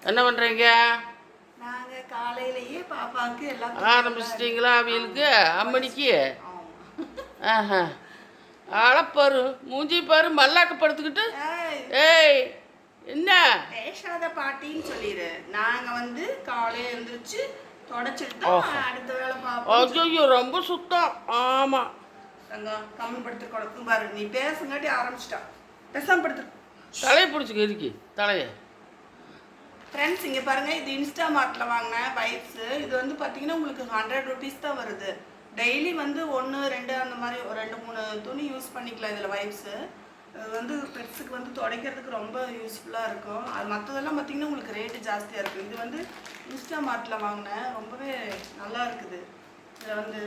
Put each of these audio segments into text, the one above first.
என்ன பண்ணுறீங்க? நாங்கள் காலையிலேயே பாப்பாவுக்கு எல்லாம் ஆரம்பிச்சிட்டிங்களா? அவியலுக்கு அம்மணிக்கு ஆஹா அளப்பாரு மூஞ்சி பாரு மல்லாக்க படுத்துக்கிட்டு. ஏய் என்ன பேசாத பாட்டின்னு சொல்லிடு. நாங்கள் வந்து காலையில் எழுந்திரிச்சு தொடச்சிட்டு அடுத்த வேலை பார்ப்போம். ஐயோ ரொம்ப சுத்தம். ஆமாம் கம்மி படுத்து கொடுக்கும் பாரு. நீ பேசுங்காட்டி ஆரம்பிச்சிட்டா. பேசாம படுத்து தலையை பிடிச்சிக்க இருக்கி தலையை. ஃப்ரெண்ட்ஸ் இங்கே பாருங்கள், இது இன்ஸ்டாமார்ட்டில் வாங்கின வைப்ஸு. இது வந்து பார்த்தீங்கன்னா உங்களுக்கு 100 rupees தான் வருது. டெய்லி வந்து 1 2 அந்த மாதிரி ஒரு 2 3 துணி யூஸ் பண்ணிக்கலாம் இதில் வைப்ஸு. அது வந்து பெட்ஸுக்கு வந்து துடைக்கிறதுக்கு ரொம்ப யூஸ்ஃபுல்லாக இருக்கும். அது மற்றதெல்லாம் பார்த்தீங்கன்னா உங்களுக்கு ரேட்டு ஜாஸ்தியாக இருக்குது. இது வந்து இன்ஸ்டாமார்ட்டில் வாங்கினேன், ரொம்பவே நல்லா இருக்குது. இதில் வந்து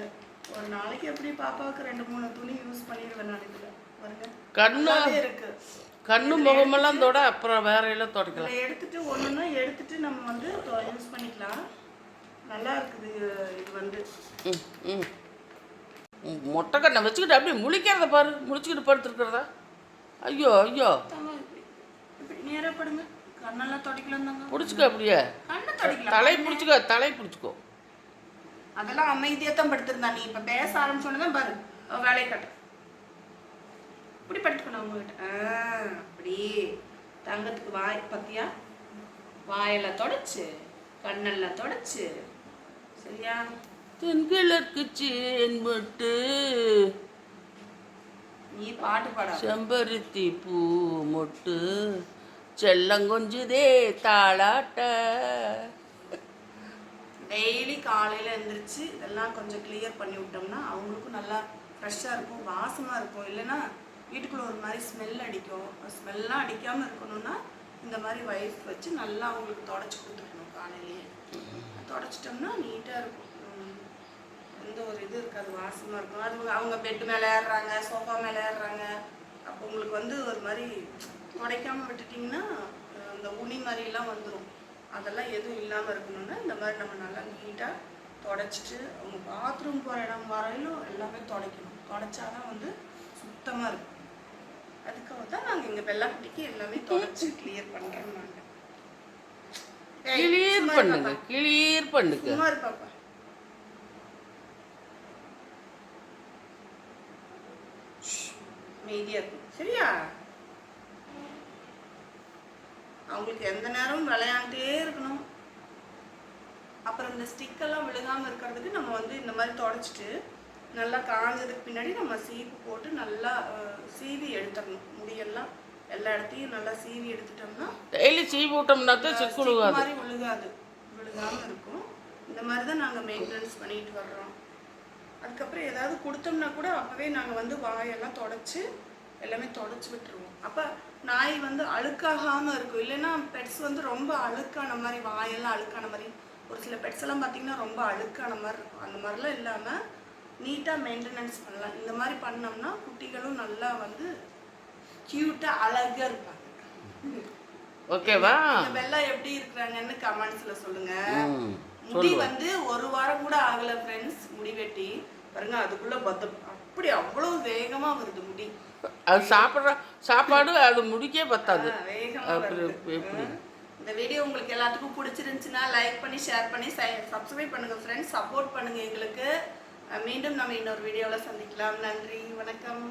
ஒரு நாளைக்கு எப்படி பாப்பாவுக்கு 2 3 துணி யூஸ் பண்ணிடுவேன் நான். இதில் பாருங்க கண்ணாவே இருக்குது. கண்ணு முகமெல்லாம் தொட அப்புறம் வேற எல்லாம் தொடக்கலாம். எடுத்துட்டு ஒன்றுன்னா எடுத்துட்டு நம்ம வந்து யூஸ் பண்ணிக்கலாம். நல்லா இருக்குது இது வந்து. மொட்டை கண்ணை வச்சுக்கிட்டு அப்படியே முழிக்கிறத பாரு, முழிச்சுக்கிட்டு படுத்துருக்கிறதா. ஐயோ ஐயோ இப்படி நேராக படுங்க. கண்ணெல்லாம் தொடக்கலாம் தாங்க. பிடிச்சிக்க அப்படியே கண்ணை தொடக்கலாம். தலை பிடிச்சிக்கோ, தலை பிடிச்சிக்கோ. அதெல்லாம் அமைதியாக தான் படுத்துருந்தா. நீ இப்போ பேச ஆரம்பிச்சோன்னு தான் பாரு வேலையை கட்ட. இப்படி படுத்துக்கணும் அவங்ககிட்ட. அப்படி தங்கத்துக்கு வாய் பத்தியா, வாயெல்லாம் தொடச்சு கண்ணெல்லாம் தொடச்சு சரியா. தென்கிழக்கு சேன் மட்டு நீ பாட்டு பாட. செம்பருத்தி பூ மொட்டு செல்லங்கொஞ்சுதே தாளாட்ட. டெய்லி காலையில் எழுந்திரிச்சு இதெல்லாம் கொஞ்சம் கிளியர் பண்ணி விட்டோம்னா அவங்களுக்கும் நல்லா ஃப்ரெஷ்ஷாக இருக்கும், வாசமாக இருக்கும். இல்லைன்னா வீட்டுக்குள்ளே ஒரு மாதிரி ஸ்மெல் அடிக்கும். ஸ்மெல்லாம் அடிக்காமல் இருக்கணும்னா இந்த மாதிரி வைப் வச்சு நல்லா அவங்களுக்கு தொடச்சி கொடுத்துக்கணும். காலையிலேயே தொடச்சிட்டோம்னா நீட்டாக இருக்கும். எந்த ஒரு இது இருக்காது, வாசமாக இருக்கும். அது அவங்க பெட்டு மேலே ஏறுறாங்க, சோஃபா மேலே ஏறுறாங்க. அப்போ உங்களுக்கு வந்து ஒரு மாதிரி துடைக்காமல் விட்டுட்டிங்கன்னா அந்த உனி மாதிரிலாம் வந்துடும். அதெல்லாம் எதுவும் இல்லாமல் இருக்கணும்னா இந்த மாதிரி நம்ம நல்லா நீட்டாக தொடச்சிட்டு அவங்க பாத்ரூம் போகிற இடம் வரையிலும் எல்லாமே துடைக்கணும். துடைச்சாதான் வந்து சுத்தமாக இருக்கும். அதுக்காக தான் நாங்கள் எங்கள் வெள்ளாக்குட்டிக்கு எல்லாமே தொடச்சி கிளியர் பண்ணுறோம். நாங்கள் கிளியர் பண்ணுங்க, கிளியர் பண்ணுங்க. சும்மா இருப்பாப்பா. அமைதியாக இருக்கும் சரியா. அவங்களுக்கு எந்த நேரமும் விளையாண்டே இருக்கணும். அப்புறம் இந்த ஸ்டிக்கெல்லாம் விழுகாமல் இருக்கிறதுக்கு நம்ம வந்து இந்த மாதிரி தொடச்சிட்டு நல்லா காஞ்சதுக்கு பின்னாடி நம்ம சீப்பு போட்டு நல்லா சீவி எடுத்துடணும். முடியெல்லாம் எல்லா இடத்தையும் நல்லா சீவி எடுத்துட்டோம்னா டெய்லி சீவி விட்டோம்னா தான் சிக்கு மாதிரி விழுகாமல் இருக்கும். இந்த மாதிரி தான் நாங்கள் மெயின்டெனன்ஸ் பண்ணிட்டு வர்றோம். அதுக்கப்புறம் ஏதாவது கொடுத்தோம்னா கூட அப்போவே நாங்கள் வந்து வாயெல்லாம் தொடச்சி எல்லாமே தொடச்சி விட்டுருவோம். அப்போ நாய் வந்து அழுக்காகாமல் இருக்கும். இல்லைன்னா பெட்ஸ் வந்து ரொம்ப அழுக்கான மாதிரி, வாயெல்லாம் அழுக்கான மாதிரி, ஒரு சில பெட்ஸ் எல்லாம் பார்த்திங்கன்னா ரொம்ப அழுக்கான மாதிரி இருக்கும். அந்த மாதிரிலாம் இல்லாமல் நீட்டாக மெயின்டெனன்ஸ் பண்ணலாம். இந்த மாதிரி பண்ணோம்னா குட்டிகளும் நல்லா வந்து க்யூட்டாக அழகாக இருப்பாங்க. ஓகேவா? வெள்ளா எப்படி இருக்கிறாங்கன்னு கமெண்ட்ஸில் சொல்லுங்கள். முடி வந்து 1 வாரம் கூட ஆகலை ஃப்ரெண்ட்ஸ். முடி வெட்டி பாருங்க, அதுக்குள்ளே அப்படி அவ்வளோ வேகமாக வருது முடி. அது சாப்பாடு அது முடிக்கே பத்தாது, வேகமாக வருது. இந்த வீடியோ உங்களுக்கு எல்லாத்துக்கும் பிடிச்சிருந்துச்சுன்னா லைக் பண்ணி ஷேர் பண்ணி சப்ஸ்கிரைப் பண்ணுங்கள் ஃப்ரெண்ட்ஸ். சப்போர்ட் பண்ணுங்கள் எங்களுக்கு. மீண்டும் நம்ம இன்னொரு வீடியோவில் சந்திக்கலாம். நன்றி, வணக்கம்.